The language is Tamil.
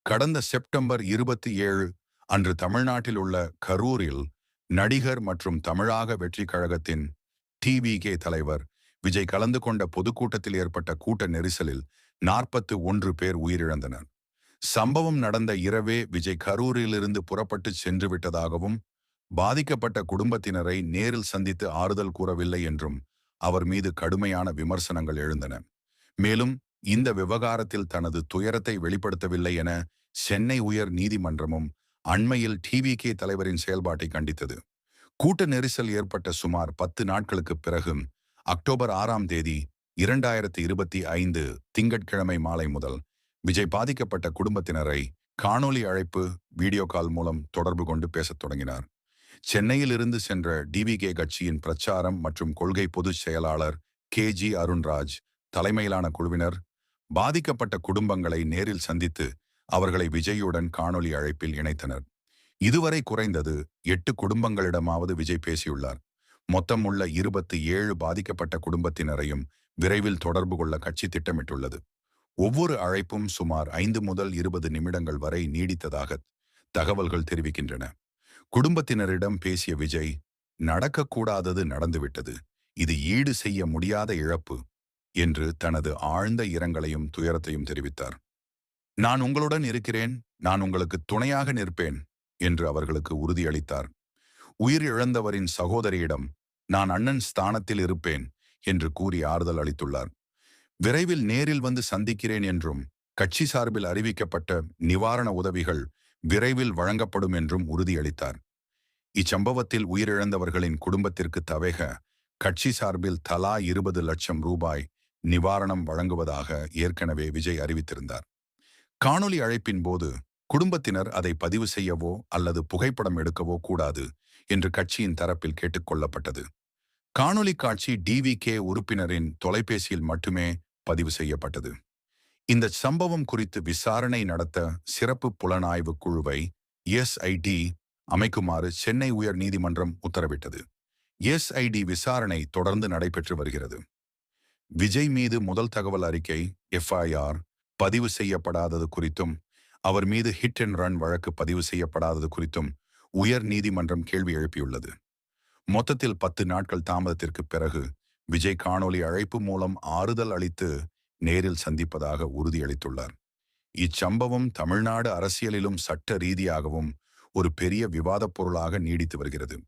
கடந்த செப்டம்பர் 27 அன்று தமிழ்நாட்டில் உள்ள கரூரில் நடிகர் மற்றும் தமிழாக வெற்றிக் கழகத்தின் டிவிகே தலைவர் விஜய் கலந்து கொண்ட பொதுக்கூட்டத்தில் ஏற்பட்ட கூட்ட நெரிசலில் 41 பேர் உயிரிழந்தனர். சம்பவம் நடந்த இரவே விஜய் கரூரிலிருந்து புறப்பட்டு சென்று விட்டதாகவும், பாதிக்கப்பட்ட குடும்பத்தினரை நேரில் சந்தித்து ஆறுதல் கூறவில்லை என்றும் அவர் மீது கடுமையான விமர்சனங்கள் எழுந்தன. மேலும் இந்த விவகாரத்தில் தனது துயரத்தை வெளிப்படுத்தவில்லை என சென்னை உயர் நீதிமன்றமும் அண்மையில் டிவிகே தலைவரின் செயல்பாட்டை கண்டித்தது. கூட்ட நெரிசல் ஏற்பட்ட சுமார் 10 நாட்களுக்கு பிறகு அக்டோபர் 6ஆம் தேதி 2025 திங்கட்கிழமை மாலை முதல் விஜய் பாதிக்கப்பட்ட குடும்பத்தினரை காணொலி அழைப்பு வீடியோ கால் மூலம் தொடர்பு கொண்டு பேசத் தொடங்கினார். சென்னையில் இருந்து சென்ற டிவிகே கட்சியின் பிரச்சாரம் மற்றும் கொள்கை பொதுச் செயலாளர் KG அருண்ராஜ் தலைமையிலான குழுவினர் பாதிக்கப்பட்ட குடும்பங்களை நேரில் சந்தித்து அவர்களை விஜயுடன் காணொலி அழைப்பில் இணைத்தனர். இதுவரை குறைந்தது 8 குடும்பங்களிடமாவது விஜய் பேசியுள்ளார். மொத்தம் உள்ள 27 பாதிக்கப்பட்ட குடும்பத்தினரையும் விரைவில் தொடர்பு கொள்ள கட்சி திட்டமிட்டுள்ளது. ஒவ்வொரு அழைப்பும் சுமார் 5 முதல் 20 நிமிடங்கள் வரை நீடித்ததாக தகவல்கள் தெரிவிக்கின்றன. குடும்பத்தினரிடம் பேசிய விஜய், நடக்கக்கூடாதது நடந்துவிட்டது, இது ஈடு செய்ய முடியாத இழப்பு என்று தனது ஆழ்ந்த இரங்கலையும் துயரத்தையும் தெரிவித்தார். நான் உங்களுடன் இருக்கிறேன், நான் உங்களுக்கு துணையாக நிற்பேன் என்று அவர்களுக்கு உறுதியளித்தார். உயிர் இழந்தவரின் சகோதரியிடம் நான் அண்ணன் ஸ்தானத்தில் இருப்பேன் என்று கூறி ஆறுதல் அளித்துள்ளார். விரைவில் நேரில் வந்து சந்திக்கிறேன் என்றும், கட்சி சார்பில் அறிவிக்கப்பட்ட நிவாரண உதவிகள் விரைவில் வழங்கப்படும் என்றும் உறுதியளித்தார். இச்சம்பவத்தில் உயிரிழந்தவர்களின் குடும்பத்திற்கு தவேக கட்சி சார்பில் தலா 20 லட்சம் ரூபாய் நிவாரணம் வழங்குவதாக ஏற்கனவே விஜய் அறிவித்திருந்தார். காணொலி அழைப்பின் போது குடும்பத்தினர் அதை பதிவு செய்யவோ அல்லது புகைப்படம் எடுக்கவோ கூடாது என்று கட்சியின் தரப்பில் கேட்டுக்கொள்ளப்பட்டது. காணொலி காட்சி டிவிகே உறுப்பினரின் தொலைபேசியில் மட்டுமே பதிவு செய்யப்பட்டது. இந்த சம்பவம் குறித்து விசாரணை நடத்த சிறப்பு புலனாய்வு குழுவை SIT அமைக்குமாறு சென்னை உயர் நீதிமன்றம் உத்தரவிட்டது. SIT விசாரணை தொடர்ந்து நடைபெற்று வருகிறது. விஜய் மீது முதல் தகவல் அறிக்கை FIR பதிவு செய்யப்படாதது குறித்தும், அவர் மீது ஹிட் அண்ட் ரன் வழக்கு பதிவு செய்யப்படாதது குறித்தும் உயர் நீதிமன்றம் கேள்வி எழுப்பியுள்ளது. மொத்தத்தில் 10 நாட்கள் தாமதத்திற்கு பிறகு விஜய் காணொலி அழைப்பு மூலம் ஆறுதல் அளித்து நேரில் சந்திப்பதாக உறுதியளித்துள்ளார். இச்சம்பவம் தமிழ்நாடு அரசியலிலும் சட்ட ரீதியாகவும் ஒரு பெரிய விவாதப் பொருளாக நீடித்து வருகிறது.